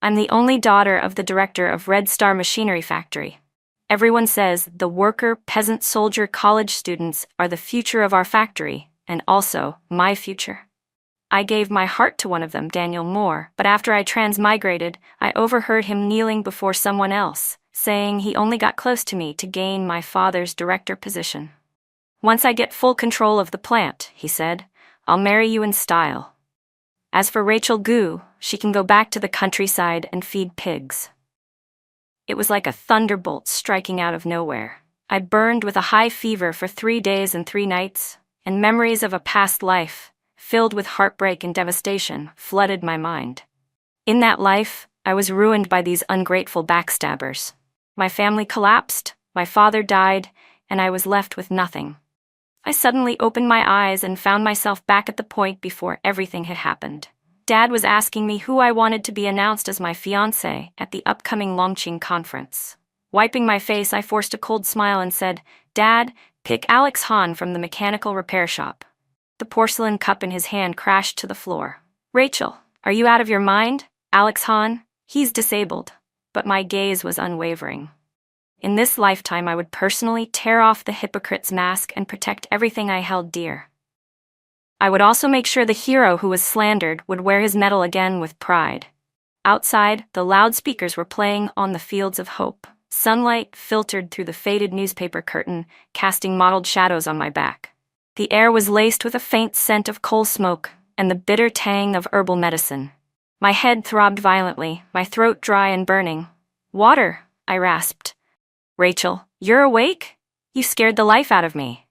I'm the only daughter of the director of Red Star Machinery Factory. Everyone says the worker, peasant, soldier, college students are the future of our factory, and also my future. I gave my heart to one of them, Daniel Moore, but after I transmigrated, I overheard him kneeling before someone else, saying he only got close to me to gain my father's director position. Once I get full control of the plant, he said, I'll marry you in style. As for Rachel Gu, she can go back to the countryside and feed pigs. It was like a thunderbolt striking out of nowhere. I burned with a high fever for 3 days and 3 nights, and memories of a past life, filled with heartbreak and devastation, flooded my mind. In that life, I was ruined by these ungrateful backstabbers. My family collapsed, my father died, and I was left with nothing. I suddenly opened my eyes and found myself back at the point before everything had happened. Dad was asking me who I wanted to be announced as my fiancé at the upcoming Longqing conference. Wiping my face, I forced a cold smile and said, Dad, pick Alex Han from the mechanical repair shop. The porcelain cup in his hand crashed to the floor. Rachel, are you out of your mind? Alex Han? He's disabled. But my gaze was unwavering. In this lifetime, I would personally tear off the hypocrite's mask and protect everything I held dear. I would also make sure the hero who was slandered would wear his medal again with pride. Outside, the loudspeakers were playing On the Fields of Hope. Sunlight filtered through the faded newspaper curtain, casting mottled shadows on my back. The air was laced with a faint scent of coal smoke and the bitter tang of herbal medicine. My head throbbed violently, my throat dry and burning. Water, I rasped. Rachel, you're awake? You scared the life out of me.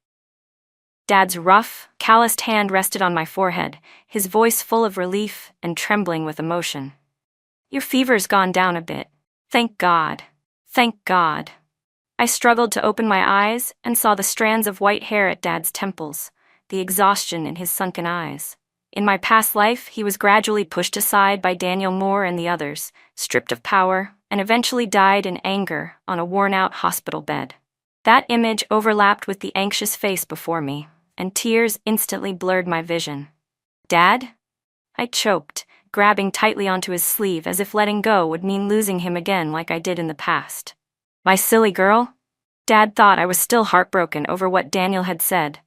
Dad's rough, calloused hand rested on my forehead, his voice full of relief and trembling with emotion. Your fever's gone down a bit. Thank God. Thank God. I struggled to open my eyes and saw the strands of white hair at Dad's temples, the exhaustion in his sunken eyes. In my past life, he was gradually pushed aside by Daniel Moore and the others, stripped of power, and eventually died in anger on a worn-out hospital bed. That image overlapped with the anxious face before me, and tears instantly blurred my vision. Dad? I choked, grabbing tightly onto his sleeve as if letting go would mean losing him again like I did in the past. My silly girl? Dad thought I was still heartbroken over what Daniel had said.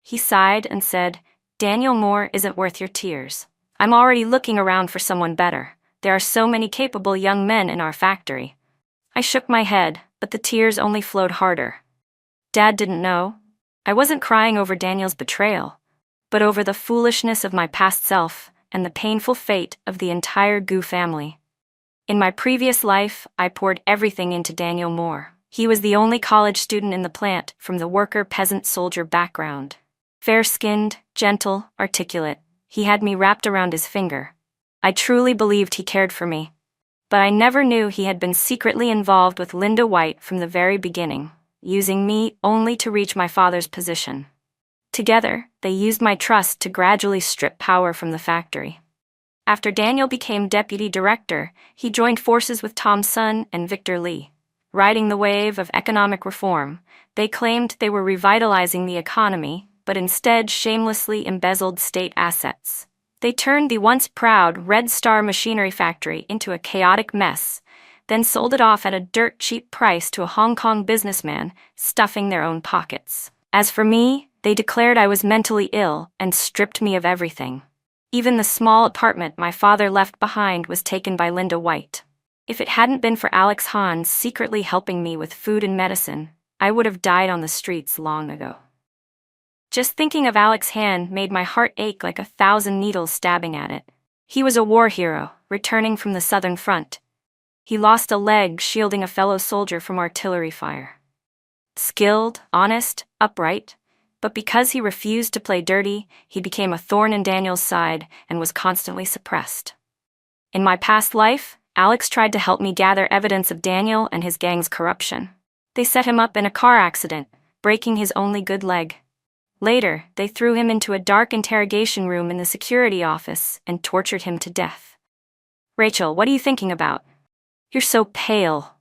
He sighed and said, Daniel Moore isn't worth your tears. I'm already looking around for someone better. There are so many capable young men in our factory. I shook my head, but the tears only flowed harder. Dad didn't know. I wasn't crying over Daniel's betrayal, but over the foolishness of my past self and the painful fate of the entire Gu family. In my previous life, I poured everything into Daniel Moore. He was the only college student in the plant from the worker, peasant, soldier background. Fair-skinned, gentle, articulate, he had me wrapped around his finger. I truly believed he cared for me. But I never knew he had been secretly involved with Linda White from the very beginning, using me only to reach my father's position. Together, they used my trust to gradually strip power from the factory. After Daniel became deputy director, he joined forces with Tom Sun and Victor Lee. Riding the wave of economic reform, they claimed they were revitalizing the economy, but instead shamelessly embezzled state assets. They turned the once proud Red Star Machinery Factory into a chaotic mess, then sold it off at a dirt-cheap price to a Hong Kong businessman, stuffing their own pockets. As for me, they declared I was mentally ill and stripped me of everything. Even the small apartment my father left behind was taken by Linda White. If it hadn't been for Alex Han secretly helping me with food and medicine, I would have died on the streets long ago. Just thinking of Alex Han made my heart ache like 1,000 needles stabbing at it. He was a war hero, returning from the Southern Front. He lost a leg shielding a fellow soldier from artillery fire. Skilled, honest, upright, but because he refused to play dirty, he became a thorn in Daniel's side and was constantly suppressed. In my past life, Alex tried to help me gather evidence of Daniel and his gang's corruption. They set him up in a car accident, breaking his only good leg. Later, they threw him into a dark interrogation room in the security office and tortured him to death. Rachel, what are you thinking about? You're so pale.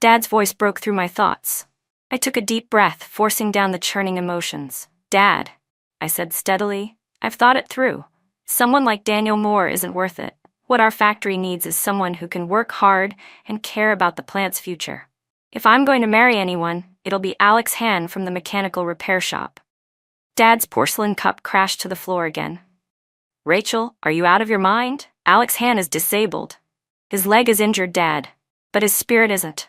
Dad's voice broke through my thoughts. I took a deep breath, forcing down the churning emotions. Dad, I said steadily, I've thought it through. Someone like Daniel Moore isn't worth it. What our factory needs is someone who can work hard and care about the plant's future. If I'm going to marry anyone, it'll be Alex Han from the mechanical repair shop." Dad's porcelain cup crashed to the floor again. "Rachel, are you out of your mind? Alex Han is disabled. His leg is injured, Dad, but his spirit isn't."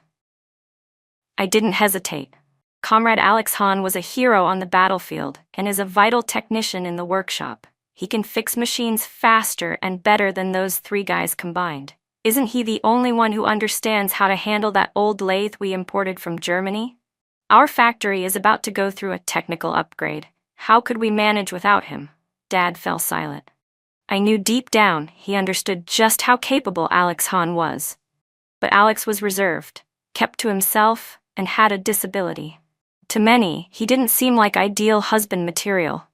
I didn't hesitate. Comrade Alex Han was a hero on the battlefield and is a vital technician in the workshop. He can fix machines faster and better than those 3 guys combined. Isn't he the only one who understands how to handle that old lathe we imported from Germany? Our factory is about to go through a technical upgrade. How could we manage without him? Dad fell silent. I knew deep down he understood just how capable Alex Han was. But Alex was reserved, kept to himself, and had a disability. To many, he didn't seem like ideal husband material.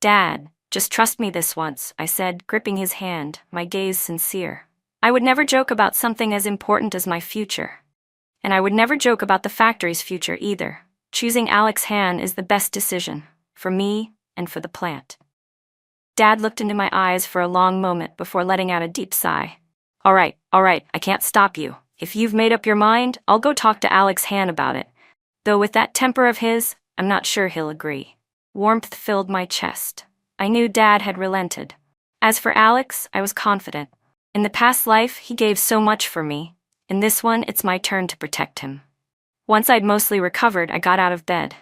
"Dad, just trust me this once," I said, gripping his hand, my gaze sincere. "I would never joke about something as important as my future. And I would never joke about the factory's future either. Choosing Alex Han is the best decision, for me and for the plant." Dad looked into my eyes for a long moment before letting out a deep sigh. All right, I can't stop you. If you've made up your mind, I'll go talk to Alex Han about it. Though with that temper of his, I'm not sure he'll agree." Warmth filled my chest. I knew Dad had relented. As for Alex, I was confident. In the past life, he gave so much for me. In this one, it's my turn to protect him. Once I'd mostly recovered, I got out of bed.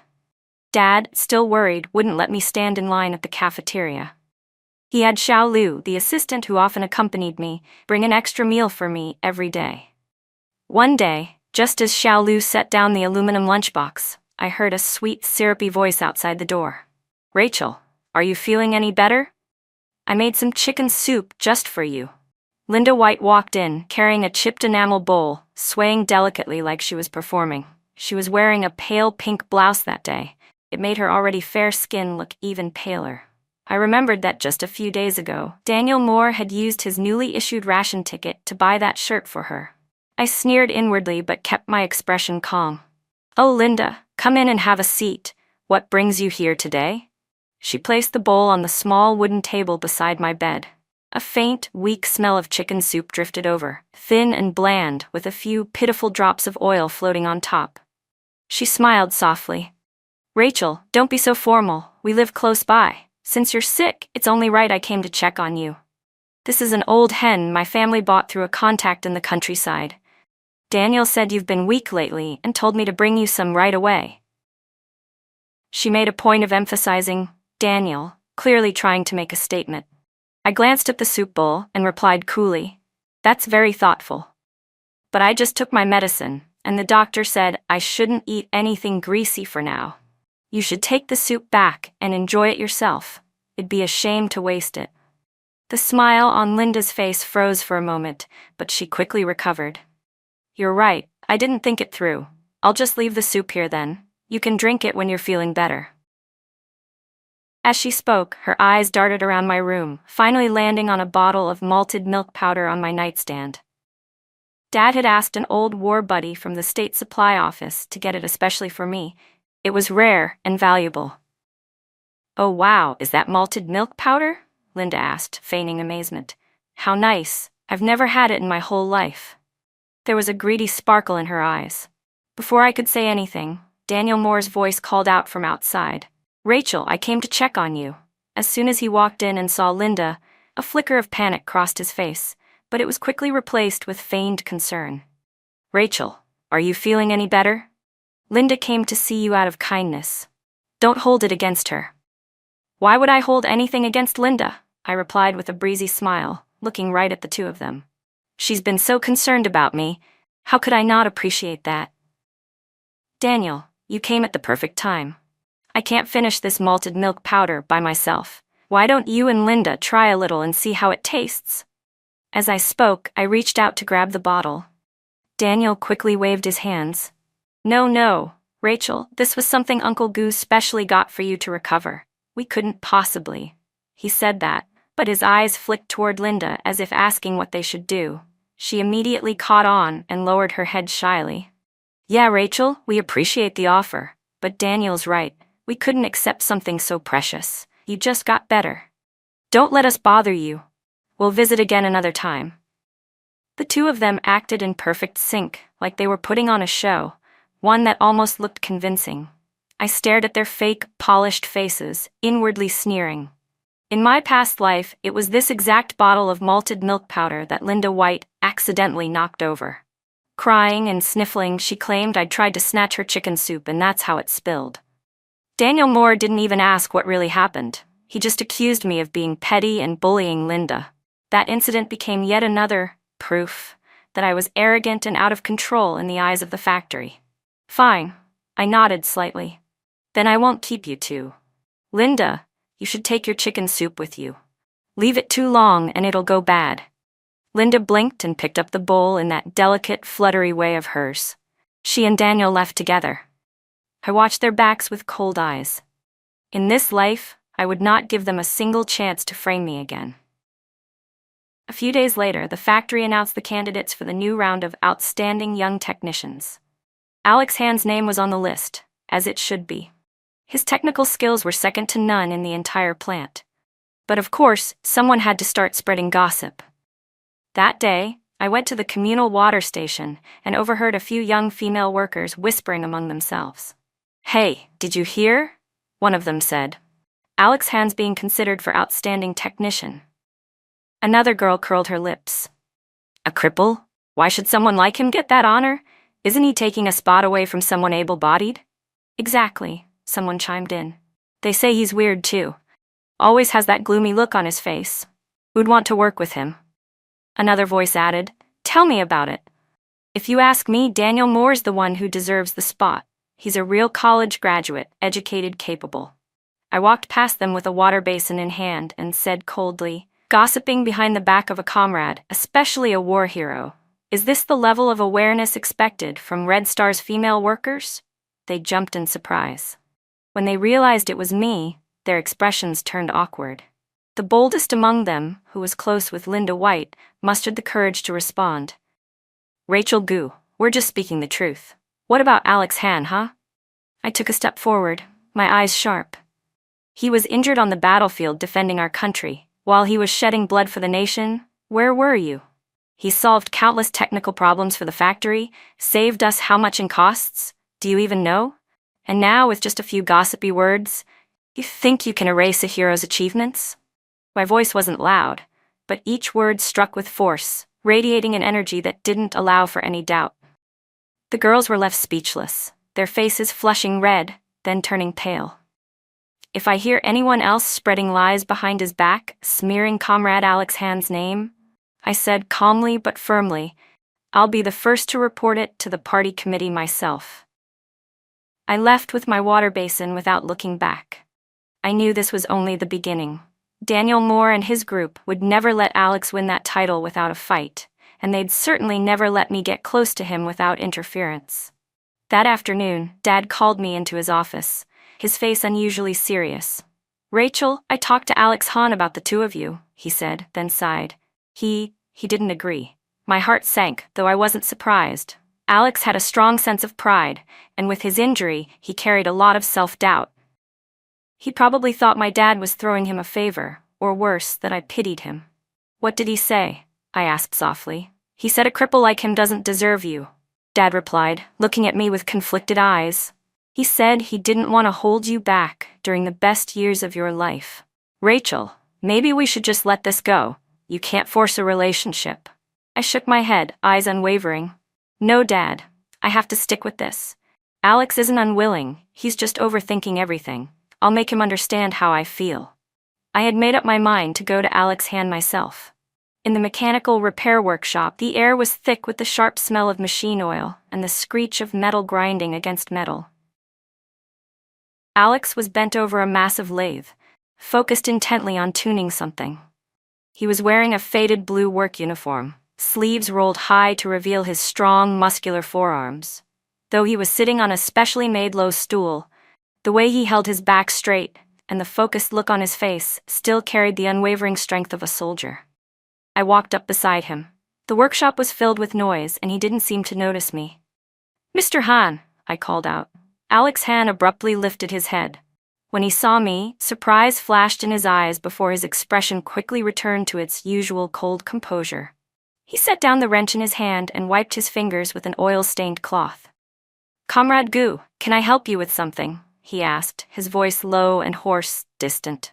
Dad, still worried, wouldn't let me stand in line at the cafeteria. He had Xiao Lu, the assistant who often accompanied me, bring an extra meal for me every day. One day, just as Xiao Lu set down the aluminum lunchbox, I heard a sweet, syrupy voice outside the door. "Rachel, are you feeling any better? I made some chicken soup just for you." Linda White walked in, carrying a chipped enamel bowl, swaying delicately like she was performing. She was wearing a pale pink blouse that day. It made her already fair skin look even paler. I remembered that just a few days ago, Daniel Moore had used his newly issued ration ticket to buy that shirt for her. I sneered inwardly but kept my expression calm. "Oh, Linda, come in and have a seat. What brings you here today?" She placed the bowl on the small wooden table beside my bed. A faint, weak smell of chicken soup drifted over, thin and bland, with a few pitiful drops of oil floating on top. She smiled softly. "Rachel, don't be so formal. We live close by. Since you're sick, it's only right I came to check on you. This is an old hen my family bought through a contact in the countryside. Daniel said you've been weak lately and told me to bring you some right away." She made a point of emphasizing Daniel, clearly trying to make a statement. I glanced at the soup bowl and replied coolly, "That's very thoughtful. But I just took my medicine, and the doctor said I shouldn't eat anything greasy for now. You should take the soup back and enjoy it yourself. It'd be a shame to waste it." The smile on Linda's face froze for a moment, but she quickly recovered. "You're right, I didn't think it through. I'll just leave the soup here then. You can drink it when you're feeling better." As she spoke, her eyes darted around my room, finally landing on a bottle of malted milk powder on my nightstand. Dad had asked an old war buddy from the state supply office to get it especially for me. It was rare and valuable. "Oh wow, is that malted milk powder?" Linda asked, feigning amazement. "How nice. I've never had it in my whole life." There was a greedy sparkle in her eyes. Before I could say anything, Daniel Moore's voice called out from outside. "Rachel, I came to check on you." As soon as he walked in and saw Linda, a flicker of panic crossed his face, but it was quickly replaced with feigned concern. "Rachel, are you feeling any better? Linda came to see you out of kindness. Don't hold it against her." "Why would I hold anything against Linda?" I replied with a breezy smile, looking right at the two of them. "She's been so concerned about me. How could I not appreciate that?" "Daniel, you came at the perfect time. I can't finish this malted milk powder by myself. Why don't you and Linda try a little and see how it tastes?" As I spoke, I reached out to grab the bottle. Daniel quickly waved his hands. No, Rachel, this was something Uncle Goose specially got for you to recover. We couldn't possibly." He said that, but his eyes flicked toward Linda as if asking what they should do. She immediately caught on and lowered her head shyly. "Yeah, Rachel, we appreciate the offer, but Daniel's right. We couldn't accept something so precious. You just got better. Don't let us bother you. We'll visit again another time. The two of them acted in perfect sync, like they were putting on a show, one that almost looked convincing. I stared at their fake, polished faces, inwardly sneering. In my past life, it was this exact bottle of malted milk powder that Linda White accidentally knocked over. Crying and sniffling, she claimed I'd tried to snatch her chicken soup and that's how it spilled. Daniel Moore didn't even ask what really happened. He just accused me of being petty and bullying Linda. That incident became yet another proof that I was arrogant and out of control in the eyes of the factory. Fine, I nodded slightly. Then I won't keep you two. Linda, you should take your chicken soup with you. Leave it too long and it'll go bad. Linda blinked and picked up the bowl in that delicate, fluttery way of hers. She and Daniel left together. I watched their backs with cold eyes. In this life, I would not give them a single chance to frame me again. A few days later, the factory announced the candidates for the new round of Outstanding Young Technicians. Alex Hand's name was on the list, as it should be. His technical skills were second to none in the entire plant. But of course, someone had to start spreading gossip. That day, I went to the communal water station and overheard a few young female workers whispering among themselves. "Hey, did you hear?" one of them said. "Alex Hand's being considered for Outstanding Technician." Another girl curled her lips. "A cripple? Why should someone like him get that honor? Isn't he taking a spot away from someone able-bodied?" "Exactly," someone chimed in. "They say he's weird too. Always has that gloomy look on his face. Who'd want to work with him?" Another voice added, "Tell me about it." "If you ask me, Daniel Moore's the one who deserves the spot. He's a real college graduate, educated, capable." I walked past them with a water basin in hand and said coldly, gossiping behind the back of a comrade, especially a war hero, "Is this the level of awareness expected from Red Star's female workers?" They jumped in surprise. When they realized it was me, their expressions turned awkward. The boldest among them, who was close with Linda White, mustered the courage to respond. "Rachel Gu, we're just speaking the truth. What about Alex Han, huh?" I took a step forward, my eyes sharp. "He was injured on the battlefield defending our country. While he was shedding blood for the nation, where were you? He solved countless technical problems for the factory, saved us how much in costs? Do you even know? And now, with just a few gossipy words, you think you can erase a hero's achievements?" My voice wasn't loud, but each word struck with force, radiating an energy that didn't allow for any doubt. The girls were left speechless, their faces flushing red, then turning pale. "If I hear anyone else spreading lies behind his back, smearing Comrade Alex Hand's name," I said calmly but firmly, "I'll be the first to report it to the party committee myself." I left with my water basin without looking back. I knew this was only the beginning. Daniel Moore and his group would never let Alex win that title without a fight, and they'd certainly never let me get close to him without interference. That afternoon, Dad called me into his office, his face unusually serious. "Rachel, I talked to Alex Han about the two of you," he said, then sighed. He didn't agree. My heart sank, though I wasn't surprised. Alex had a strong sense of pride, and with his injury, he carried a lot of self-doubt. He probably thought my dad was throwing him a favor, or worse, that I pitied him. "What did he say?" I asked softly. "He said a cripple like him doesn't deserve you," Dad replied, looking at me with conflicted eyes. "He said he didn't want to hold you back during the best years of your life. Rachel, maybe we should just let this go. You can't force a relationship." I shook my head, eyes unwavering. "No, Dad. I have to stick with this. Alex isn't unwilling, he's just overthinking everything. I'll make him understand how I feel." I had made up my mind to go to Alex Han myself. In the mechanical repair workshop, the air was thick with the sharp smell of machine oil and the screech of metal grinding against metal. Alex was bent over a massive lathe, focused intently on tuning something. He was wearing a faded blue work uniform, sleeves rolled high to reveal his strong, muscular forearms. Though he was sitting on a specially made low stool, the way he held his back straight and the focused look on his face still carried the unwavering strength of a soldier. I walked up beside him. The workshop was filled with noise and he didn't seem to notice me. "Mr. Han," I called out. Alex Han abruptly lifted his head. When he saw me, surprise flashed in his eyes before his expression quickly returned to its usual cold composure. He set down the wrench in his hand and wiped his fingers with an oil-stained cloth. "Comrade Gu, can I help you with something?" he asked, his voice low and hoarse, distant.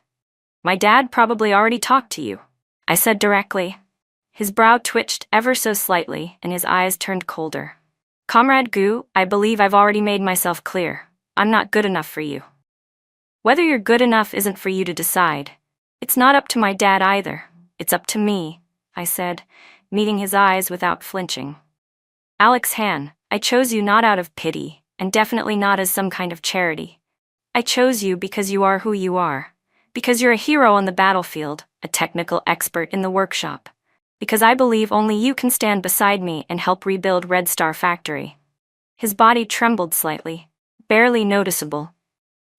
"My dad probably already talked to you," I said directly. His brow twitched ever so slightly and his eyes turned colder. "Comrade Gu, I believe I've already made myself clear. I'm not good enough for you. Whether you're good enough isn't for you to decide. It's not up to my dad either. It's up to me," I said, meeting his eyes without flinching. "Alex Han, I chose you not out of pity, and definitely not as some kind of charity. I chose you because you are who you are. Because you're a hero on the battlefield, a technical expert in the workshop. Because I believe only you can stand beside me and help rebuild Red Star Factory." His body trembled slightly, barely noticeable.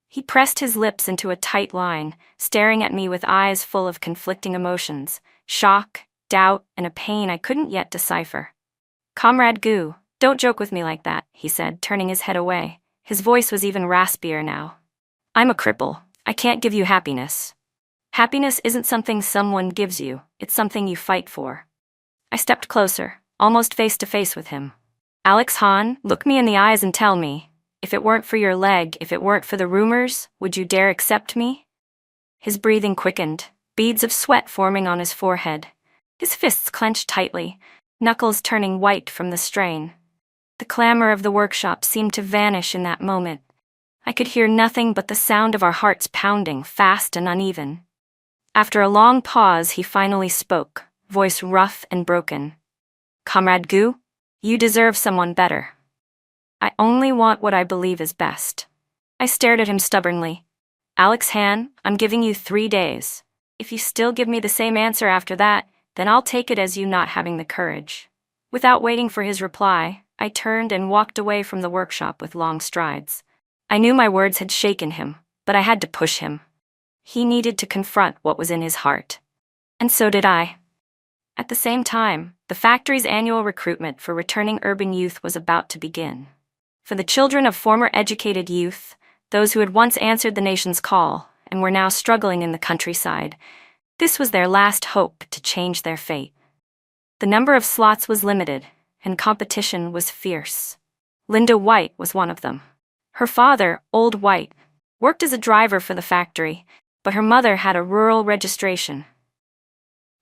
He pressed his lips into a tight line, staring at me with eyes full of conflicting emotions, shock, doubt, and a pain I couldn't yet decipher. "Comrade Gu, don't joke with me like that," he said, turning his head away. His voice was even raspier now. "I'm a cripple. I can't give you happiness. Happiness isn't something someone gives you, it's something you fight for." I stepped closer, almost face to face with him. "Alex Han, look me in the eyes and tell me, if it weren't for your leg, if it weren't for the rumors, would you dare accept me?" His breathing quickened, beads of sweat forming on his forehead. His fists clenched tightly, knuckles turning white from the strain. The clamor of the workshop seemed to vanish in that moment. I could hear nothing but the sound of our hearts pounding, fast and uneven. After a long pause, he finally spoke, voice rough and broken. "Comrade Gu, you deserve someone better. I only want what I believe is best." I stared at him stubbornly. "Alex Han, I'm giving you 3 days. If you still give me the same answer after that, then I'll take it as you not having the courage." Without waiting for his reply, I turned and walked away from the workshop with long strides. I knew my words had shaken him, but I had to push him. He needed to confront what was in his heart. And so did I. At the same time, the factory's annual recruitment for returning urban youth was about to begin. For the children of former educated youth, those who had once answered the nation's call and were now struggling in the countryside, this was their last hope to change their fate. The number of slots was limited, and competition was fierce. Linda White was one of them. Her father, Old White, worked as a driver for the factory, but her mother had a rural registration.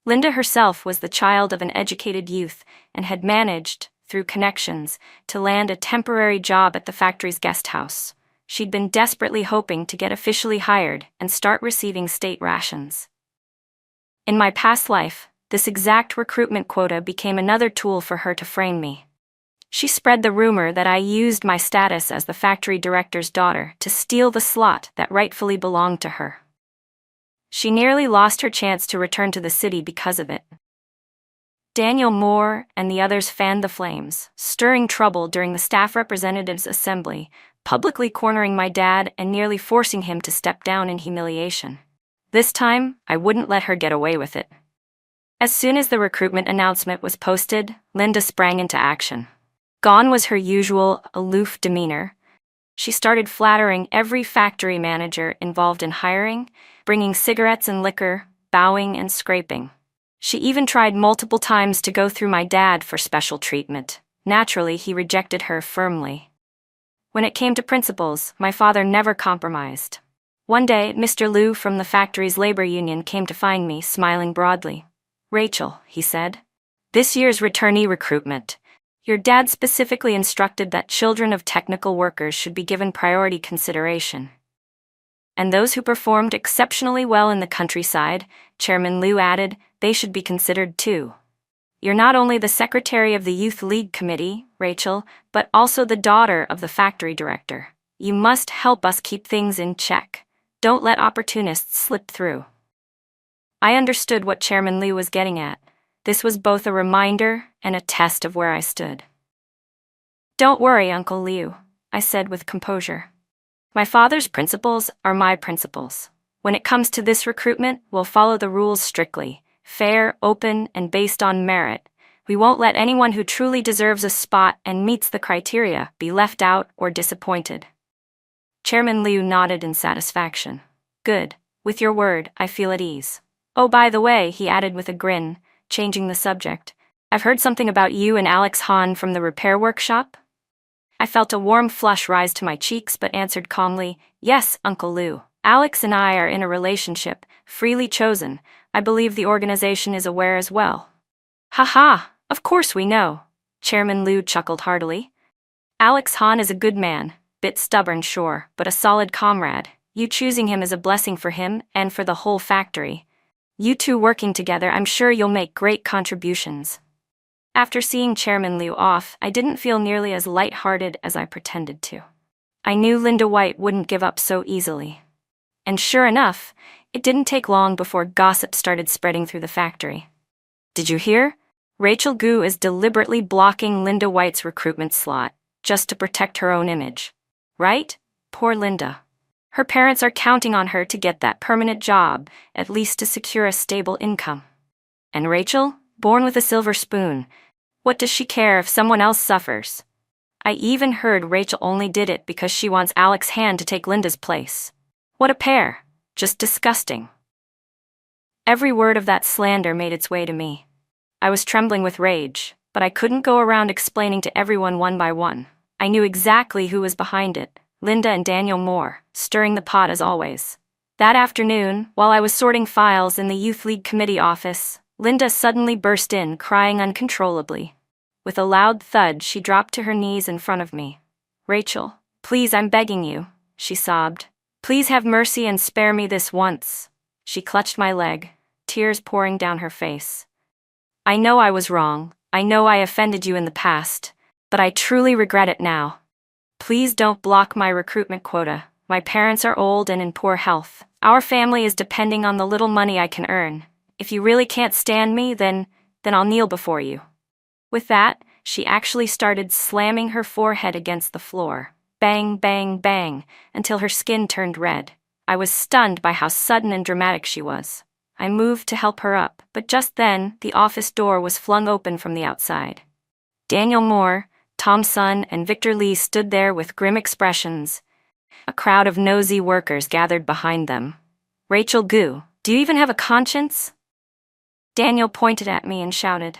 Linda herself was the child of an educated youth and had managed, through connections, to land a temporary job at the factory's guest house. She'd been desperately hoping to get officially hired and start receiving state rations. In my past life, this exact recruitment quota became another tool for her to frame me. She spread the rumor that I used my status as the factory director's daughter to steal the slot that rightfully belonged to her. She nearly lost her chance to return to the city because of it. Daniel Moore and the others fanned the flames, stirring trouble during the staff representatives' assembly, publicly cornering my dad and nearly forcing him to step down in humiliation. This time, I wouldn't let her get away with it. As soon as the recruitment announcement was posted, Linda sprang into action. Gone was her usual, aloof demeanor. She started flattering every factory manager involved in hiring, bringing cigarettes and liquor, bowing and scraping. She even tried multiple times to go through my dad for special treatment. Naturally, he rejected her firmly. When it came to principles, my father never compromised. One day, Mr. Liu from the factory's labor union came to find me, smiling broadly. "Rachel," he said, "this year's returnee recruitment, your dad specifically instructed that children of technical workers should be given priority consideration. And those who performed exceptionally well in the countryside," Chairman Liu added, "they should be considered too. You're not only the secretary of the Youth League Committee, Rachel, but also the daughter of the factory director. You must help us keep things in check. Don't let opportunists slip through." I understood what Chairman Liu was getting at. This was both a reminder and a test of where I stood. "Don't worry, Uncle Liu," I said with composure. "My father's principles are my principles. When it comes to this recruitment, we'll follow the rules strictly, fair, open, and based on merit. We won't let anyone who truly deserves a spot and meets the criteria be left out or disappointed." Chairman Liu nodded in satisfaction. "Good. With your word, I feel at ease. Oh, by the way," he added with a grin, changing the subject, I've heard something about you and Alex Hahn from the repair workshop. I felt a warm flush rise to my cheeks but answered calmly, yes, Uncle Lou. Alex and I are in a relationship, freely chosen. I believe the organization is aware as well. Ha ha, of course we know. Chairman Lou chuckled heartily. Alex Hahn is a good man, bit stubborn sure, but a solid comrade. You choosing him is a blessing for him and for the whole factory. You two working together, I'm sure you'll make great contributions. After seeing Chairman Liu off, I didn't feel nearly as light-hearted as I pretended to. I knew Linda White wouldn't give up so easily. And sure enough, it didn't take long before gossip started spreading through the factory. Did you hear? Rachel Gu is deliberately blocking Linda White's recruitment slot, just to protect her own image. Right? Poor Linda. Her parents are counting on her to get that permanent job, at least to secure a stable income. And Rachel, born with a silver spoon, what does she care if someone else suffers? I even heard Rachel only did it because she wants Alex Hahn to take Linda's place. What a pair. Just disgusting. Every word of that slander made its way to me. I was trembling with rage, but I couldn't go around explaining to everyone one by one. I knew exactly who was behind it. Linda and Daniel Moore, stirring the pot as always. That afternoon, while I was sorting files in the Youth League committee office, Linda suddenly burst in, crying uncontrollably. With a loud thud, she dropped to her knees in front of me. Rachel, please, I'm begging you, she sobbed. Please have mercy and spare me this once. She clutched my leg, tears pouring down her face. I know I was wrong. I know I offended you in the past, but I truly regret it now. Please don't block my recruitment quota. My parents are old and in poor health. Our family is depending on the little money I can earn. If you really can't stand me, then I'll kneel before you. With that, she actually started slamming her forehead against the floor. Bang, bang, bang, until her skin turned red. I was stunned by how sudden and dramatic she was. I moved to help her up, but just then, the office door was flung open from the outside. Daniel Moore, Tom Sun, and Victor Lee stood there with grim expressions. A crowd of nosy workers gathered behind them. Rachel Gu, do you even have a conscience? Daniel pointed at me and shouted.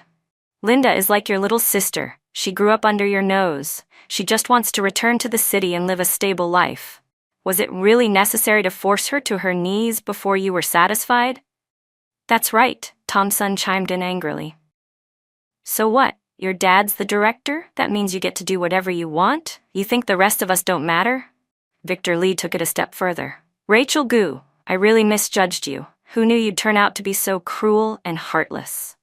Linda is like your little sister. She grew up under your nose. She just wants to return to the city and live a stable life. Was it really necessary to force her to her knees before you were satisfied? That's right, Tom Sun chimed in angrily. So what? Your dad's the director? That means you get to do whatever you want? You think the rest of us don't matter? Victor Lee took it a step further. Rachel Gu, I really misjudged you. Who knew you'd turn out to be so cruel and heartless?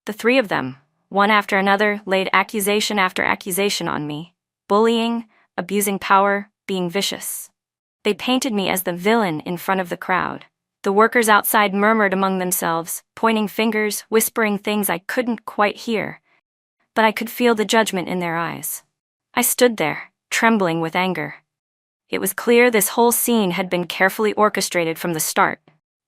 The three of them, one after another, laid accusation after accusation on me. Bullying, abusing power, being vicious. They painted me as the villain in front of the crowd. The workers outside murmured among themselves, pointing fingers, whispering things I couldn't quite hear. But I could feel the judgment in their eyes. I stood there, trembling with anger. It was clear this whole scene had been carefully orchestrated from the start.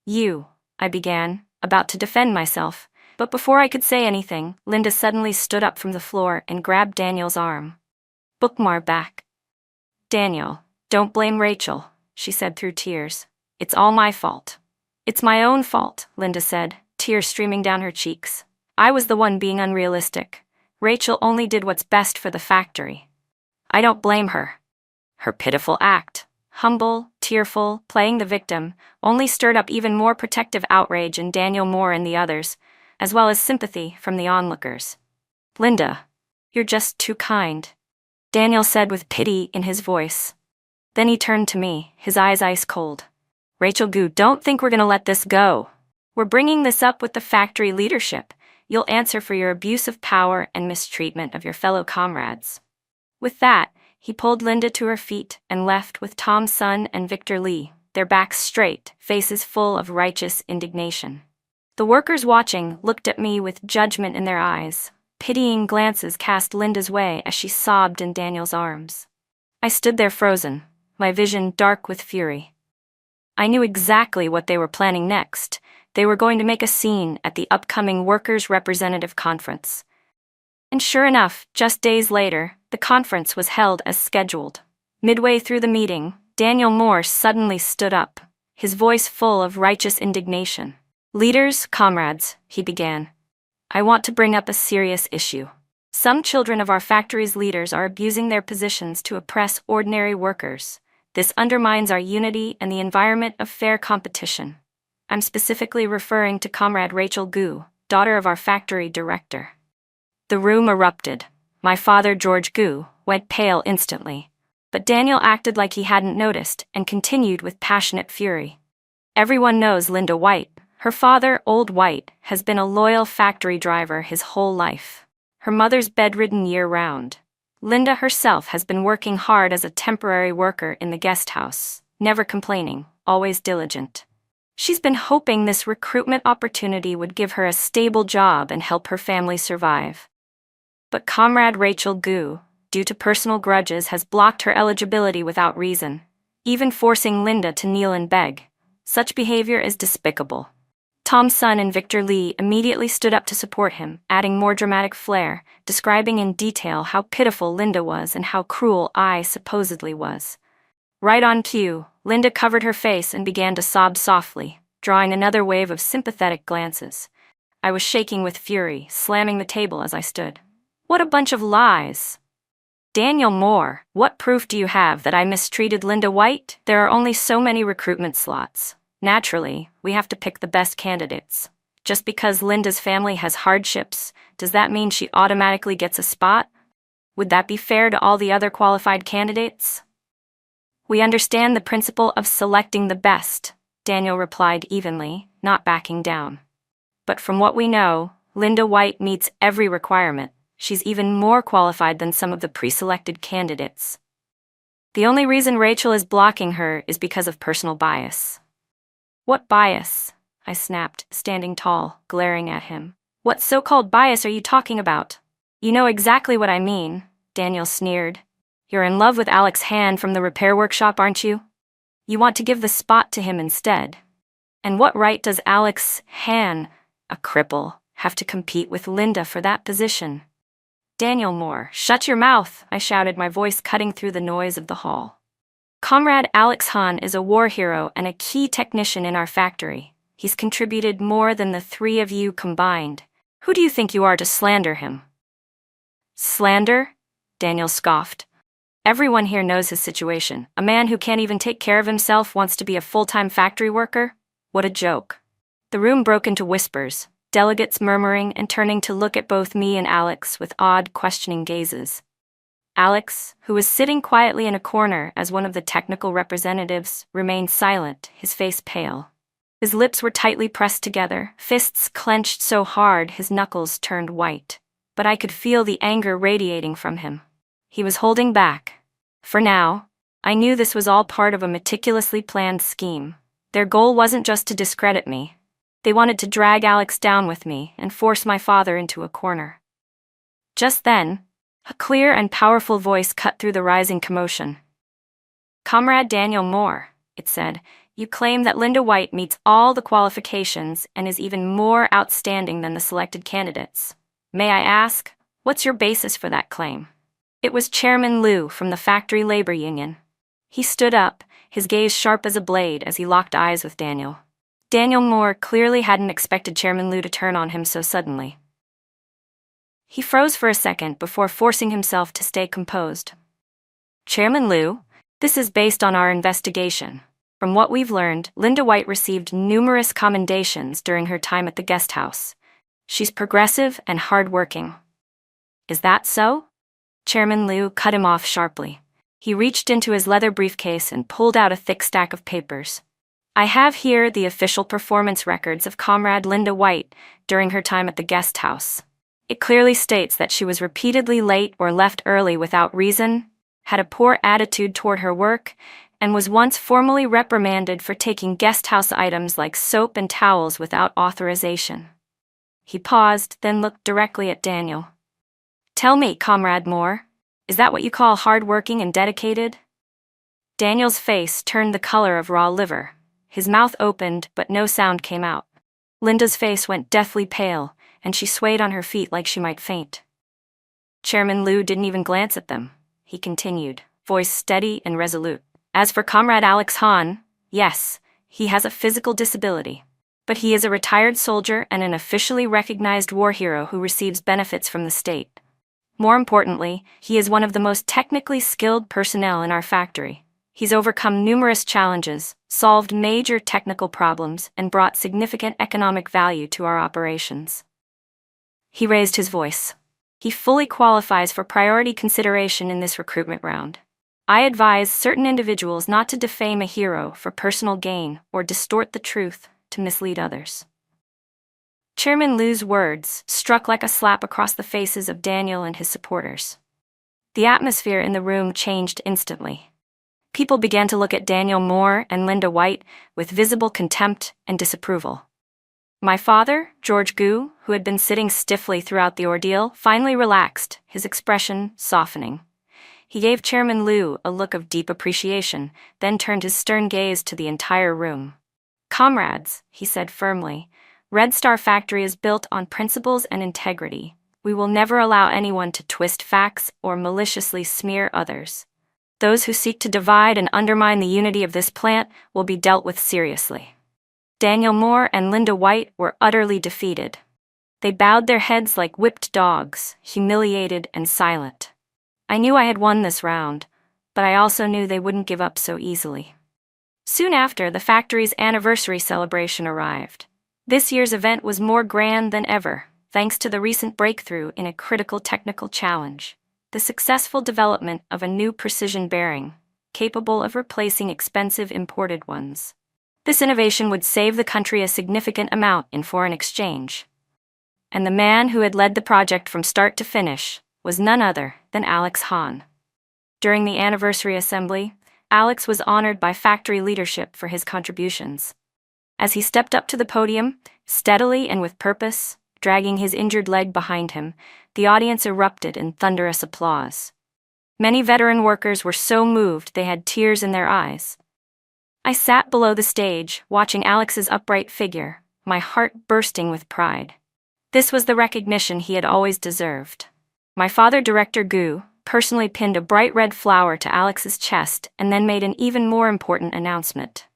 I began, about to defend myself. But before I could say anything, Linda suddenly stood up from the floor and grabbed Daniel's arm. Bookmar back. Daniel, don't blame Rachel, she said through tears. It's all my fault. It's my own fault, Linda said, tears streaming down her cheeks. I was the one being unrealistic. Rachel only did what's best for the factory. I don't blame her. Her pitiful act, humble, tearful, playing the victim, only stirred up even more protective outrage in Daniel Moore and the others, as well as sympathy from the onlookers. Linda, you're just too kind, Daniel said with pity in his voice. Then he turned to me, his eyes ice cold. Rachel Gu, don't think we're gonna let this go. We're bringing this up with the factory leadership. You'll answer for your abuse of power and mistreatment of your fellow comrades. With that, he pulled Linda to her feet and left with Tom Sun and Victor Lee, their backs straight, faces full of righteous indignation. The workers watching looked at me with judgment in their eyes. Pitying glances cast Linda's way as she sobbed in Daniel's arms. I stood there frozen, my vision dark with fury. I knew exactly what they were planning next. They were going to make a scene at the upcoming Workers' Representative Conference. And sure enough, just days later, the conference was held as scheduled. Midway through the meeting, Daniel Moore suddenly stood up, his voice full of righteous indignation. Leaders, comrades, he began. I want to bring up a serious issue. Some children of our factory's leaders are abusing their positions to oppress ordinary workers. This undermines our unity and the environment of fair competition. I'm specifically referring to Comrade Rachel Gu, daughter of our factory director. The room erupted. My father, George Gu, went pale instantly. But Daniel acted like he hadn't noticed and continued with passionate fury. Everyone knows Linda White. Her father, Old White, has been a loyal factory driver his whole life. Her mother's bedridden year-round. Linda herself has been working hard as a temporary worker in the guest house, never complaining, always diligent. She's been hoping this recruitment opportunity would give her a stable job and help her family survive. But Comrade Rachel Gu, due to personal grudges, has blocked her eligibility without reason, even forcing Linda to kneel and beg. Such behavior is despicable. Tom's son and Victor Lee immediately stood up to support him, adding more dramatic flair, describing in detail how pitiful Linda was and how cruel I supposedly was. Right on cue, Linda covered her face and began to sob softly, drawing another wave of sympathetic glances. I was shaking with fury, slamming the table as I stood. What a bunch of lies! Daniel Moore, what proof do you have that I mistreated Linda White? There are only so many recruitment slots. Naturally, we have to pick the best candidates. Just because Linda's family has hardships, does that mean she automatically gets a spot? Would that be fair to all the other qualified candidates? We understand the principle of selecting the best, Daniel replied evenly, not backing down. But from what we know, Linda White meets every requirement. She's even more qualified than some of the pre-selected candidates. The only reason Rachel is blocking her is because of personal bias. What bias? I snapped, standing tall, glaring at him. What so-called bias are you talking about? You know exactly what I mean, Daniel sneered. You're in love with Alex Han from the repair workshop, aren't you? You want to give the spot to him instead. And what right does Alex Han, a cripple, have to compete with Linda for that position? Daniel Moore, shut your mouth, I shouted, my voice cutting through the noise of the hall. Comrade Alex Han is a war hero and a key technician in our factory. He's contributed more than the three of you combined. Who do you think you are to slander him? Slander? Daniel scoffed. Everyone here knows his situation. A man who can't even take care of himself wants to be a full-time factory worker? What a joke. The room broke into whispers, delegates murmuring and turning to look at both me and Alex with odd, questioning gazes. Alex, who was sitting quietly in a corner as one of the technical representatives, remained silent, his face pale. His lips were tightly pressed together, fists clenched so hard his knuckles turned white. But I could feel the anger radiating from him. He was holding back. For now, I knew this was all part of a meticulously planned scheme. Their goal wasn't just to discredit me. They wanted to drag Alex down with me and force my father into a corner. Just then, a clear and powerful voice cut through the rising commotion. Comrade Daniel Moore, it said, you claim that Linda White meets all the qualifications and is even more outstanding than the selected candidates. May I ask, what's your basis for that claim? It was Chairman Liu from the Factory Labor Union. He stood up, his gaze sharp as a blade as he locked eyes with Daniel. Daniel Moore clearly hadn't expected Chairman Liu to turn on him so suddenly. He froze for a second before forcing himself to stay composed. Chairman Liu, this is based on our investigation. From what we've learned, Linda White received numerous commendations during her time at the guest house. She's progressive and hardworking. Is that so? Chairman Liu cut him off sharply. He reached into his leather briefcase and pulled out a thick stack of papers. I have here the official performance records of Comrade Linda White during her time at the guest house. It clearly states that she was repeatedly late or left early without reason, had a poor attitude toward her work, and was once formally reprimanded for taking guest house items like soap and towels without authorization. He paused, then looked directly at Daniel. Tell me, Comrade Moore, is that what you call hardworking and dedicated? Daniel's face turned the color of raw liver. His mouth opened, but no sound came out. Linda's face went deathly pale, and she swayed on her feet like she might faint. Chairman Liu didn't even glance at them. He continued, voice steady and resolute. As for Comrade Alex Han, yes, he has a physical disability. But he is a retired soldier and an officially recognized war hero who receives benefits from the state. More importantly, he is one of the most technically skilled personnel in our factory. He's overcome numerous challenges, solved major technical problems, and brought significant economic value to our operations. He raised his voice. He fully qualifies for priority consideration in this recruitment round. I advise certain individuals not to defame a hero for personal gain or distort the truth to mislead others. Chairman Liu's words struck like a slap across the faces of Daniel and his supporters. The atmosphere in the room changed instantly. People began to look at Daniel Moore and Linda White with visible contempt and disapproval. My father, George Gu, who had been sitting stiffly throughout the ordeal, finally relaxed, his expression softening. He gave Chairman Liu a look of deep appreciation, then turned his stern gaze to the entire room. "Comrades," he said firmly, "Red Star Factory is built on principles and integrity. We will never allow anyone to twist facts or maliciously smear others. Those who seek to divide and undermine the unity of this plant will be dealt with seriously." Daniel Moore and Linda White were utterly defeated. They bowed their heads like whipped dogs, humiliated and silent. I knew I had won this round, but I also knew they wouldn't give up so easily. Soon after, the factory's anniversary celebration arrived. This year's event was more grand than ever, thanks to the recent breakthrough in a critical technical challenge: the successful development of a new precision bearing, capable of replacing expensive imported ones. This innovation would save the country a significant amount in foreign exchange. And the man who had led the project from start to finish was none other than Alex Hahn. During the anniversary assembly, Alex was honored by factory leadership for his contributions. As he stepped up to the podium, steadily and with purpose, dragging his injured leg behind him, the audience erupted in thunderous applause. Many veteran workers were so moved they had tears in their eyes. I sat below the stage, watching Alex's upright figure, my heart bursting with pride. This was the recognition he had always deserved. My father, Director Gu, personally pinned a bright red flower to Alex's chest and then made an even more important announcement.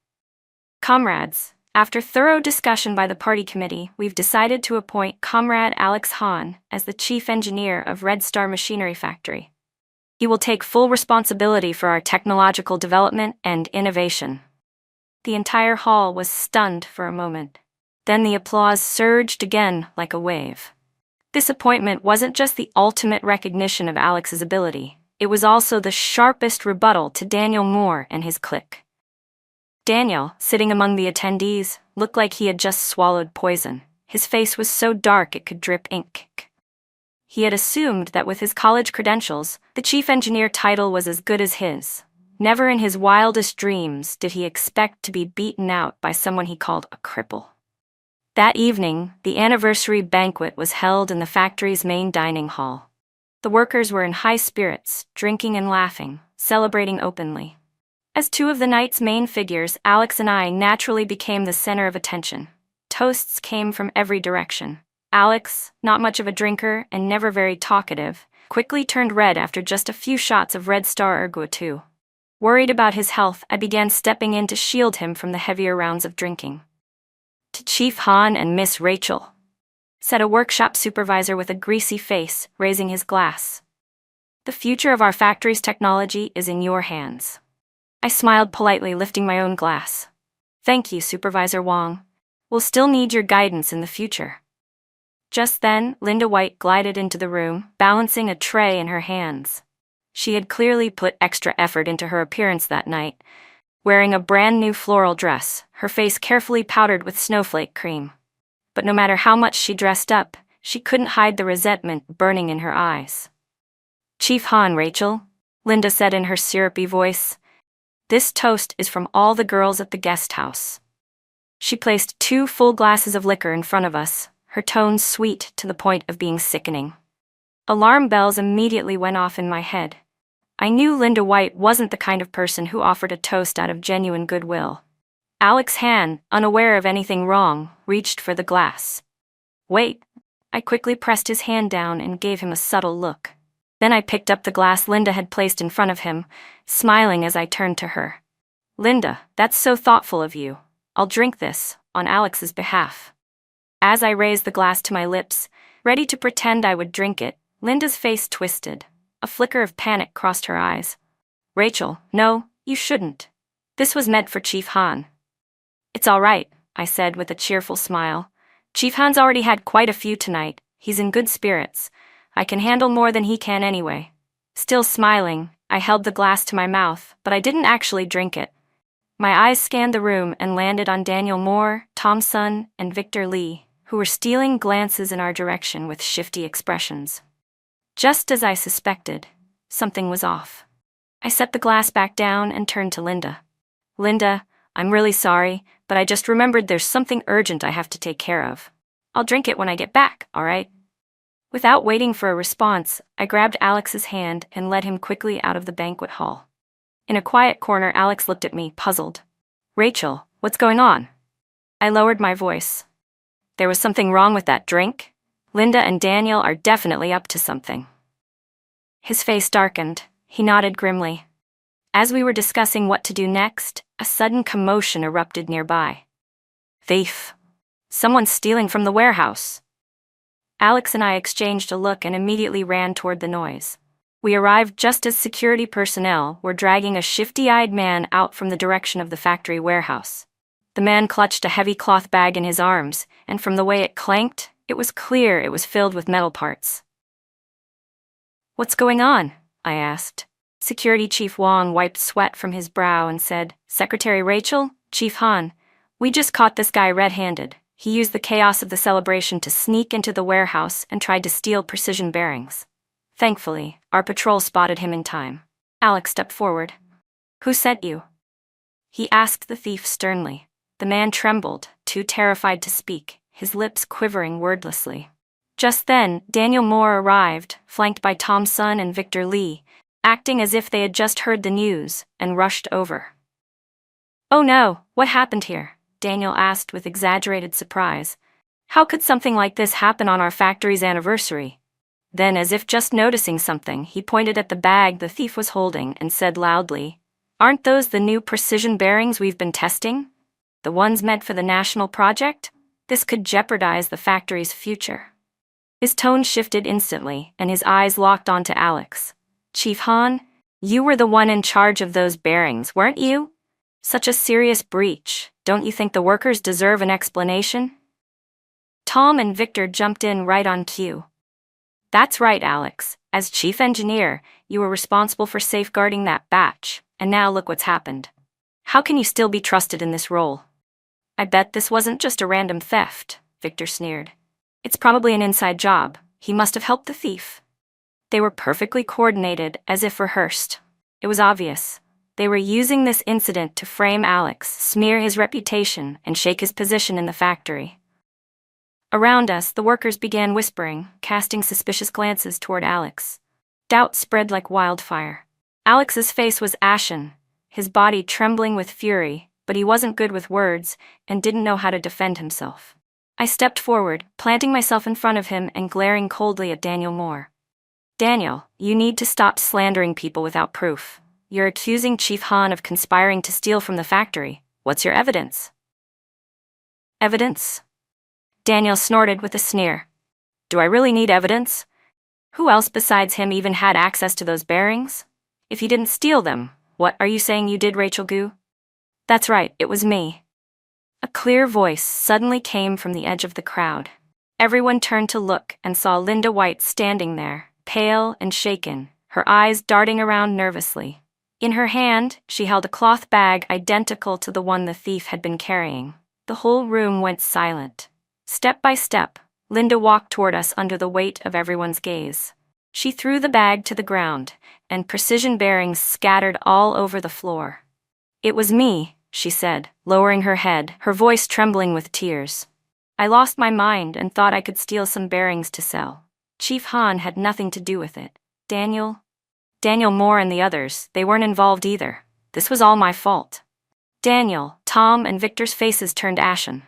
"Comrades, after thorough discussion by the party committee, we've decided to appoint Comrade Alex Hahn as the chief engineer of Red Star Machinery Factory. He will take full responsibility for our technological development and innovation." The entire hall was stunned for a moment. Then the applause surged again like a wave. This appointment wasn't just the ultimate recognition of Alex's ability, it was also the sharpest rebuttal to Daniel Moore and his clique. Daniel, sitting among the attendees, looked like he had just swallowed poison. His face was so dark it could drip ink. He had assumed that with his college credentials, the chief engineer title was as good as his. Never in his wildest dreams did he expect to be beaten out by someone he called a cripple. That evening, the anniversary banquet was held in the factory's main dining hall. The workers were in high spirits, drinking and laughing, celebrating openly. As two of the night's main figures, Alex and I naturally became the center of attention. Toasts came from every direction. Alex, not much of a drinker and never very talkative, quickly turned red after just a few shots of Red Star Ergo 2. Worried about his health, I began stepping in to shield him from the heavier rounds of drinking. "To Chief Hahn and Miss Rachel," said a workshop supervisor with a greasy face, raising his glass. "The future of our factory's technology is in your hands." I smiled politely, lifting my own glass. "Thank you, Supervisor Wong. We'll still need your guidance in the future." Just then, Linda White glided into the room, balancing a tray in her hands. She had clearly put extra effort into her appearance that night, wearing a brand new floral dress, her face carefully powdered with snowflake cream. But no matter how much she dressed up, she couldn't hide the resentment burning in her eyes. "Chief Hahn, Rachel," Linda said in her syrupy voice, "this toast is from all the girls at the guest house." She placed 2 full glasses of liquor in front of us, her tones sweet to the point of being sickening. Alarm bells immediately went off in my head. I knew Linda White wasn't the kind of person who offered a toast out of genuine goodwill. Alex Hahn, unaware of anything wrong, reached for the glass. "Wait." I quickly pressed his hand down and gave him a subtle look. Then I picked up the glass Linda had placed in front of him, smiling as I turned to her. "Linda, that's so thoughtful of you. I'll drink this, on Alex's behalf. As I raised the glass to my lips, ready to pretend I would drink it, Linda's face twisted. A flicker of panic crossed her eyes. Rachel, no, you shouldn't. This was meant for Chief Han. It's all right, I said with a cheerful smile. Chief Han's already had quite a few tonight. He's in good spirits. I can handle more than he can anyway. Still smiling, I held the glass to my mouth, but I didn't actually drink it. My eyes scanned the room and landed on Daniel Moore, Tom Sun, and Victor Lee, who were stealing glances in our direction with shifty expressions. Just as I suspected, something was off. I set the glass back down and turned to Linda. Linda, I'm really sorry, but I just remembered there's something urgent I have to take care of. I'll drink it when I get back, all right? Without waiting for a response, I grabbed Alex's hand and led him quickly out of the banquet hall. In a quiet corner, Alex looked at me, puzzled. Rachel, what's going on? I lowered my voice. There was something wrong with that drink? Linda and Daniel are definitely up to something. His face darkened. He nodded grimly. As we were discussing what to do next, a sudden commotion erupted nearby. Thief! Someone's stealing from the warehouse. Alex and I exchanged a look and immediately ran toward the noise. We arrived just as security personnel were dragging a shifty-eyed man out from the direction of the factory warehouse. The man clutched a heavy cloth bag in his arms, and from the way it clanked, it was clear it was filled with metal parts. What's going on? I asked. Security Chief Wong wiped sweat from his brow and said, Secretary Rachel, Chief Han, we just caught this guy red-handed. He used the chaos of the celebration to sneak into the warehouse and tried to steal precision bearings. Thankfully, our patrol spotted him in time. Alex stepped forward. Who sent you? He asked the thief sternly. The man trembled, too terrified to speak, his lips quivering wordlessly. Just then, Daniel Moore arrived, flanked by Tom Sun and Victor Lee, acting as if they had just heard the news, and rushed over. Oh no, what happened here? Daniel asked with exaggerated surprise. How could something like this happen on our factory's anniversary? Then, as if just noticing something, he pointed at the bag the thief was holding and said loudly, Aren't those the new precision bearings we've been testing? The ones meant for the national project? This could jeopardize the factory's future. His tone shifted instantly, and his eyes locked onto Alex. Chief Han, you were the one in charge of those bearings, weren't you? Such a serious breach. Don't you think the workers deserve an explanation? Tom and Victor jumped in right on cue. That's right, Alex. As chief engineer, you were responsible for safeguarding that batch, and now look what's happened. How can you still be trusted in this role? I bet this wasn't just a random theft, Victor sneered. It's probably an inside job. He must have helped the thief. They were perfectly coordinated, as if rehearsed. It was obvious. They were using this incident to frame Alex, smear his reputation, and shake his position in the factory. Around us, the workers began whispering, casting suspicious glances toward Alex. Doubt spread like wildfire. Alex's face was ashen, his body trembling with fury, but he wasn't good with words and didn't know how to defend himself. I stepped forward, planting myself in front of him and glaring coldly at Daniel Moore. Daniel, you need to stop slandering people without proof. You're accusing Chief Han of conspiring to steal from the factory. What's your evidence? Evidence? Daniel snorted with a sneer. Do I really need evidence? Who else besides him even had access to those bearings? If you didn't steal them, what are you saying you did, Rachel Gu? That's right, it was me. A clear voice suddenly came from the edge of the crowd. Everyone turned to look and saw Linda White standing there, pale and shaken, her eyes darting around nervously. In her hand, she held a cloth bag identical to the one the thief had been carrying. The whole room went silent. Step by step, Linda walked toward us under the weight of everyone's gaze. She threw the bag to the ground, and precision bearings scattered all over the floor. It was me, she said, lowering her head, her voice trembling with tears. I lost my mind and thought I could steal some bearings to sell. Chief Han had nothing to do with it. Daniel Moore and the others, they weren't involved either. This was all my fault. Daniel, Tom, and Victor's faces turned ashen.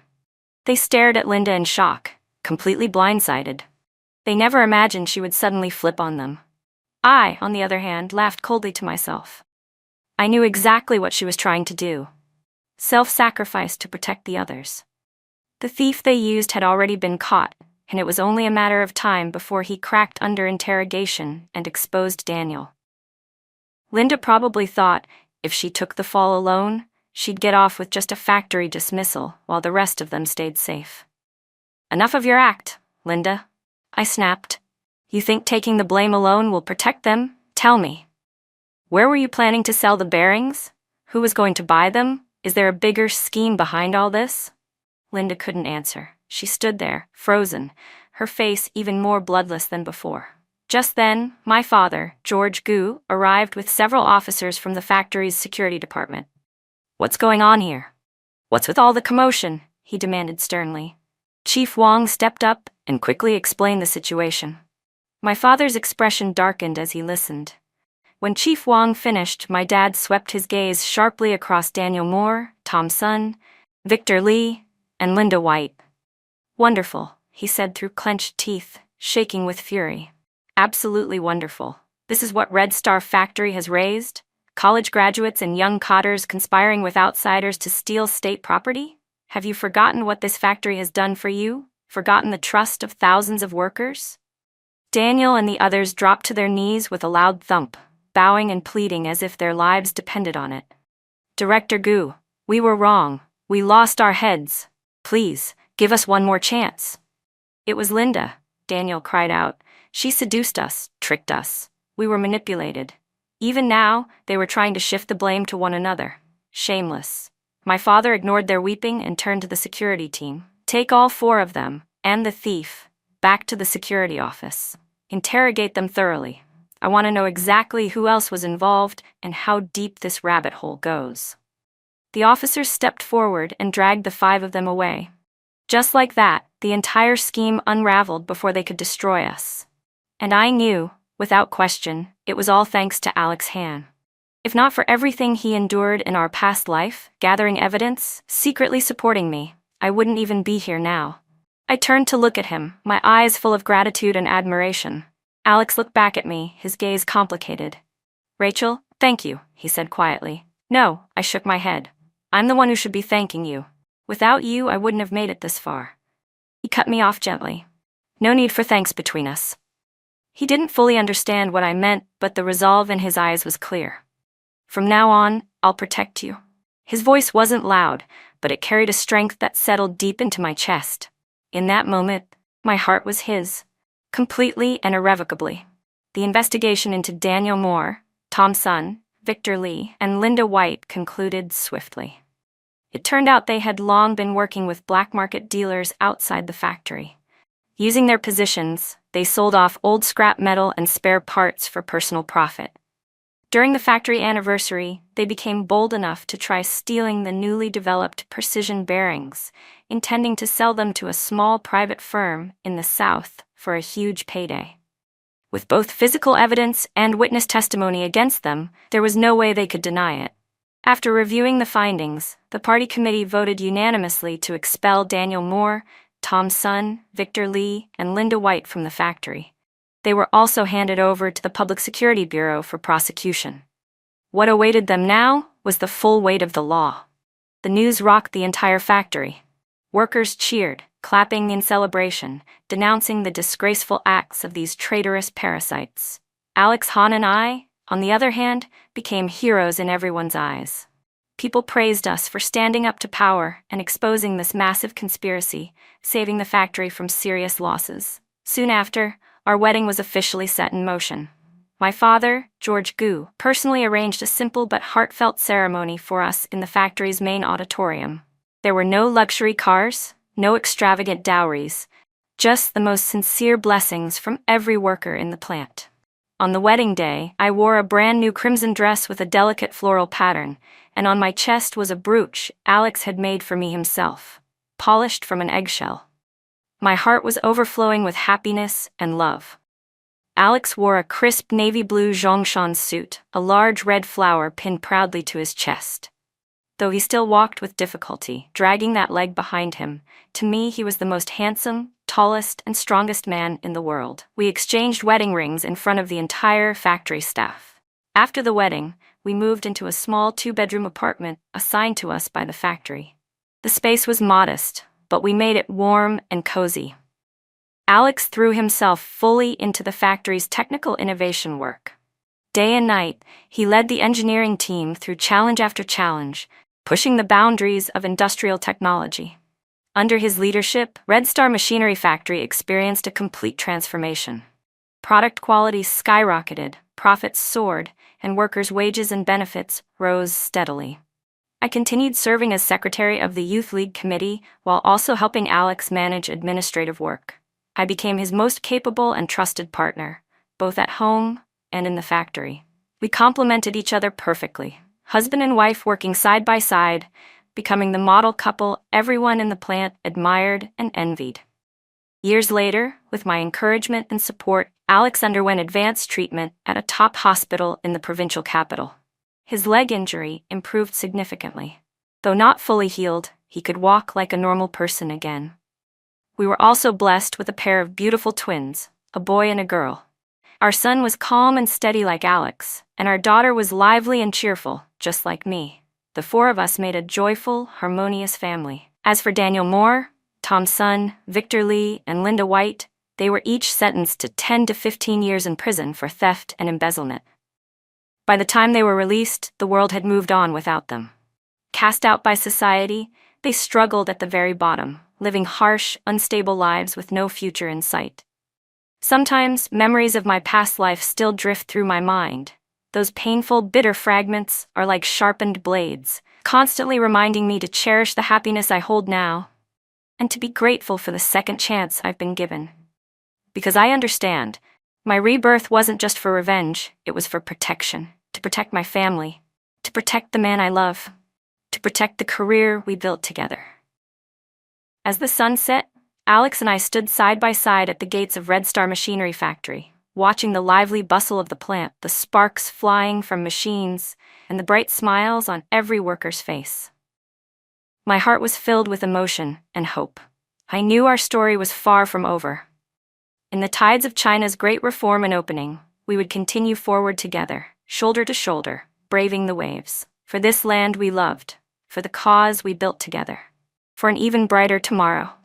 They stared at Linda in shock, completely blindsided. They never imagined she would suddenly flip on them. I, on the other hand, laughed coldly to myself. I knew exactly what she was trying to do. Self-sacrifice to protect the others. The thief they used had already been caught, and it was only a matter of time before he cracked under interrogation and exposed Daniel. Linda probably thought if she took the fall alone, she'd get off with just a factory dismissal while the rest of them stayed safe. "Enough of your act, Linda," I snapped. "You think taking the blame alone will protect them? Tell me. Where were you planning to sell the bearings? Who was going to buy them? Is there a bigger scheme behind all this?" Linda couldn't answer. She stood there, frozen, her face even more bloodless than before. Just then, my father, George Gu, arrived with several officers from the factory's security department. "What's going on here? What's with all the commotion?" he demanded sternly. Chief Wang stepped up and quickly explained the situation. My father's expression darkened as he listened. When Chief Wang finished, my dad swept his gaze sharply across Daniel Moore, Tom Sun, Victor Lee, and Linda White. "Wonderful," he said through clenched teeth, shaking with fury. "Absolutely wonderful. This is what Red Star Factory has raised? College graduates and young cotters conspiring with outsiders to steal state property? Have you forgotten what this factory has done for you? Forgotten the trust of thousands of workers?" Daniel and the others dropped to their knees with a loud thump, bowing and pleading as if their lives depended on it. "Director Gu, we were wrong. We lost our heads. Please, give us one more chance." "It was Linda," Daniel cried out. "She seduced us, tricked us. We were manipulated. Even now, they were trying to shift the blame to one another. Shameless." My father ignored their weeping and turned to the security team. "Take all 4 of them, and the thief, back to the security office. Interrogate them thoroughly. I want to know exactly who else was involved and how deep this rabbit hole goes." The officers stepped forward and dragged the 5 of them away. Just like that, the entire scheme unraveled before they could destroy us. And I knew, without question, it was all thanks to Alex Han. If not for everything he endured in our past life, gathering evidence, secretly supporting me, I wouldn't even be here now. I turned to look at him, my eyes full of gratitude and admiration. Alex looked back at me, his gaze complicated. "Rachel, thank you," he said quietly. "No," I shook my head. "I'm the one who should be thanking you. Without you, I wouldn't have made it this far." He cut me off gently. "No need for thanks between us." He didn't fully understand what I meant, but the resolve in his eyes was clear. "From now on, I'll protect you." His voice wasn't loud, but it carried a strength that settled deep into my chest. In that moment, my heart was his, completely and irrevocably. The investigation into Daniel Moore, Tom Sun, Victor Lee, and Linda White concluded swiftly. It turned out they had long been working with black market dealers outside the factory. Using their positions, they sold off old scrap metal and spare parts for personal profit. During the factory anniversary, they became bold enough to try stealing the newly developed precision bearings, intending to sell them to a small private firm in the South for a huge payday. With both physical evidence and witness testimony against them, there was no way they could deny it. After reviewing the findings, the party committee voted unanimously to expel Daniel Moore, Tom Sun, Victor Lee, and Linda White from the factory. They were also handed over to the Public Security Bureau for prosecution. What awaited them now was the full weight of the law. The news rocked the entire factory. Workers cheered, clapping in celebration, denouncing the disgraceful acts of these traitorous parasites. Alex Han and I, on the other hand, became heroes in everyone's eyes. People praised us for standing up to power and exposing this massive conspiracy, saving the factory from serious losses. Soon after, our wedding was officially set in motion. My father, George Gu, personally arranged a simple but heartfelt ceremony for us in the factory's main auditorium. There were no luxury cars, no extravagant dowries, just the most sincere blessings from every worker in the plant. On the wedding day, I wore a brand new crimson dress with a delicate floral pattern, and on my chest was a brooch Alex had made for me himself, polished from an eggshell. My heart was overflowing with happiness and love. Alex wore a crisp navy blue Zhongshan suit, a large red flower pinned proudly to his chest. Though he still walked with difficulty, dragging that leg behind him, to me he was the most handsome, tallest, and strongest man in the world. We exchanged wedding rings in front of the entire factory staff. After the wedding, we moved into a small 2-bedroom apartment assigned to us by the factory. The space was modest, but we made it warm and cozy. Alex threw himself fully into the factory's technical innovation work. Day and night, he led the engineering team through challenge after challenge, pushing the boundaries of industrial technology. Under his leadership, Red Star Machinery Factory experienced a complete transformation. Product quality skyrocketed, profits soared, and workers' wages and benefits rose steadily. I continued serving as secretary of the Youth League Committee while also helping Alex manage administrative work. I became his most capable and trusted partner, both at home and in the factory. We complemented each other perfectly, husband and wife working side by side, becoming the model couple everyone in the plant admired and envied. Years later, with my encouragement and support, Alex underwent advanced treatment at a top hospital in the provincial capital. His leg injury improved significantly. Though not fully healed, he could walk like a normal person again. We were also blessed with a pair of beautiful twins, a boy and a girl. Our son was calm and steady like Alex, and our daughter was lively and cheerful, just like me. The four of us made a joyful, harmonious family. As for Daniel Moore, Tom's son, Victor Lee, and Linda White, they were each sentenced to 10 to 15 years in prison for theft and embezzlement. By the time they were released, the world had moved on without them. Cast out by society, they struggled at the very bottom, living harsh, unstable lives with no future in sight. Sometimes, memories of my past life still drift through my mind. Those painful, bitter fragments are like sharpened blades, constantly reminding me to cherish the happiness I hold now, and to be grateful for the second chance I've been given. Because I understand, my rebirth wasn't just for revenge, it was for protection. To protect my family, to protect the man I love, to protect the career we built together. As the sun set, Alex and I stood side by side at the gates of Red Star Machinery Factory, watching the lively bustle of the plant, the sparks flying from machines, and the bright smiles on every worker's face. My heart was filled with emotion and hope. I knew our story was far from over. In the tides of China's great reform and opening, we would continue forward together, shoulder to shoulder, braving the waves, for this land we loved, for the cause we built together, for an even brighter tomorrow.